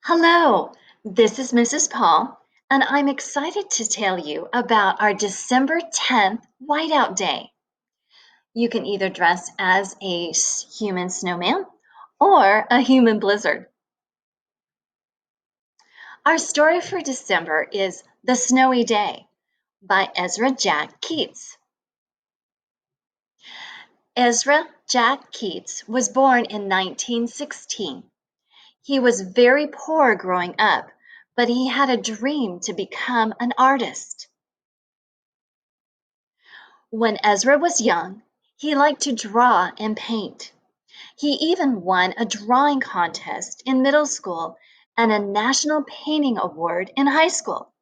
Hello, this is Mrs. Paul, and I'm excited to tell you about our December 10th Whiteout Day. You can either dress as a human snowman or a human blizzard. Our story for December is The Snowy Day by Ezra Jack Keats. Ezra Jack Keats was born in 1916. He was very poor growing up, but he had a dream to become an artist. When Ezra was young, he liked to draw and paint. He even won a drawing contest in middle school and a national painting award in high school.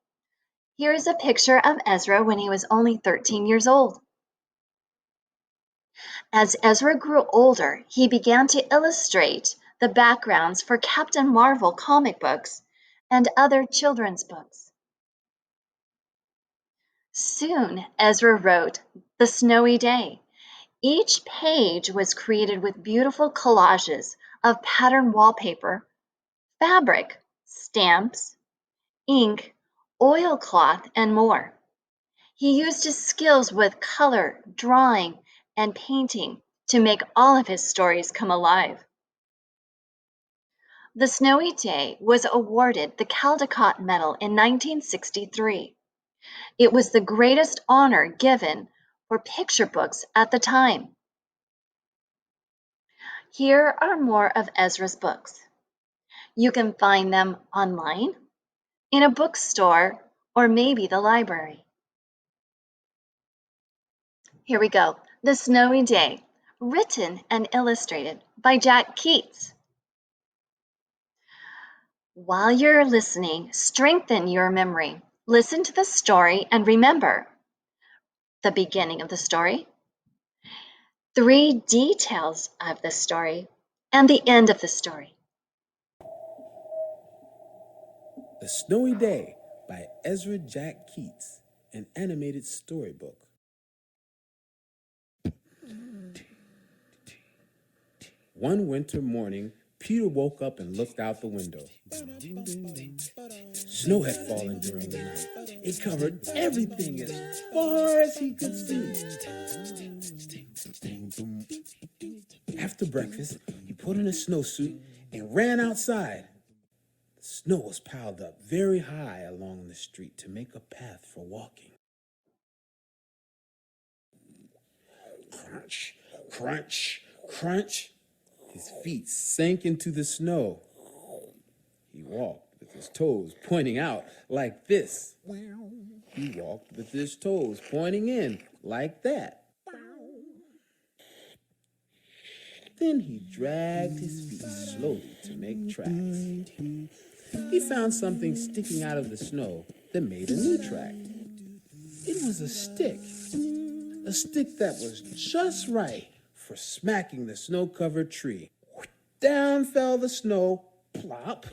Here is a picture of Ezra when he was only 13 years old. As Ezra grew older, he began to illustrate the backgrounds for Captain Marvel comic books and other children's books. Soon, Ezra wrote The Snowy Day. Each page was created with beautiful collages of patterned wallpaper, fabric, stamps, ink, oilcloth, and more. He used his skills with color, drawing, and painting to make all of his stories come alive. The Snowy Day was awarded the Caldecott Medal in 1963. It was the greatest honor given for picture books at the time. Here are more of Ezra's books. You can find them online, in a bookstore, or maybe the library. Here we go. The Snowy Day, written and illustrated by Jack Keats. While you're listening, strengthen your memory. Listen to the story and remember the beginning of the story, 3 details of the story, and the end of the story. The Snowy Day by Ezra Jack Keats, an animated storybook. One winter morning, Peter woke up and looked out the window. Snow had fallen during the night. It covered everything as far as he could see. After breakfast, he put on a snowsuit and ran outside. The snow was piled up very high along the street to make a path for walking. Crunch, crunch, crunch. His feet sank into the snow. He walked with his toes pointing out like this. He walked with his toes pointing in like that. Then he dragged his feet slowly to make tracks. He found something sticking out of the snow that made a new track. It was a stick that was just right for smacking the snow-covered tree. Down fell the snow, plop,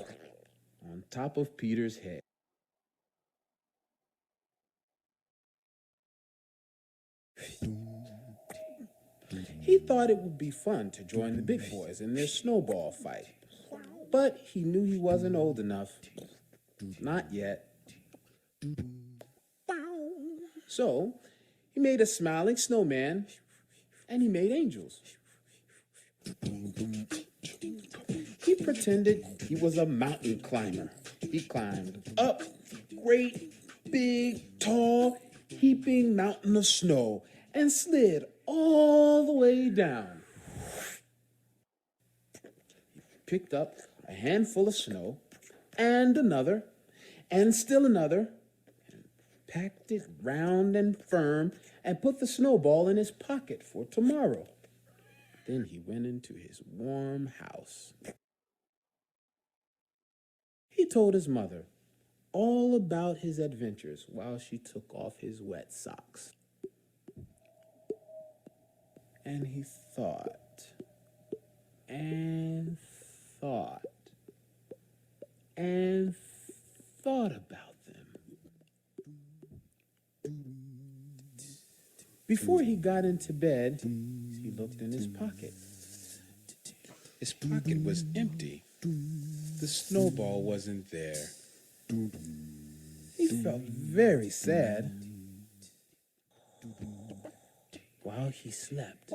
on top of Peter's head. He thought it would be fun to join the big boys in their snowball fight, but he knew he wasn't old enough. Not yet. So he made a smiling snowman, and he made angels. He pretended he was a mountain climber. He climbed up great, big, tall, heaping mountain of snow and slid all the way down. He picked up a handful of snow and another and still another, and packed it round and firm and put the snowball in his pocket for tomorrow. Then he went into his warm house. He told his mother all about his adventures while she took off his wet socks. And he thought and thought and thought about them. Before he got into bed, he looked in his pocket. His pocket was empty. The snowball wasn't there. He felt very sad. While he slept,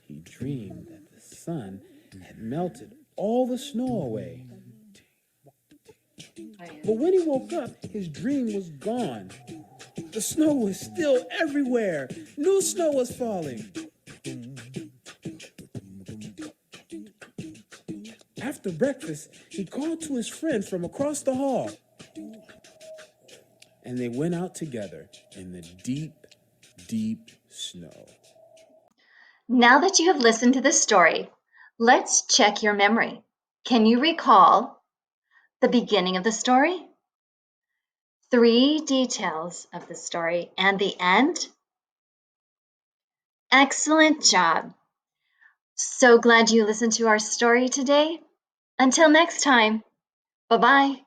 he dreamed that the sun had melted all the snow away. But when he woke up, his dream was gone. The snow was still everywhere. New snow was falling. After breakfast, he called to his friend from across the hall. And they went out together in the deep, deep snow. Now that you have listened to the story, let's check your memory. Can you recall the beginning of the story, 3 details of the story, and the end? Excellent job. So glad you listened to our story today. Until next time, bye-bye.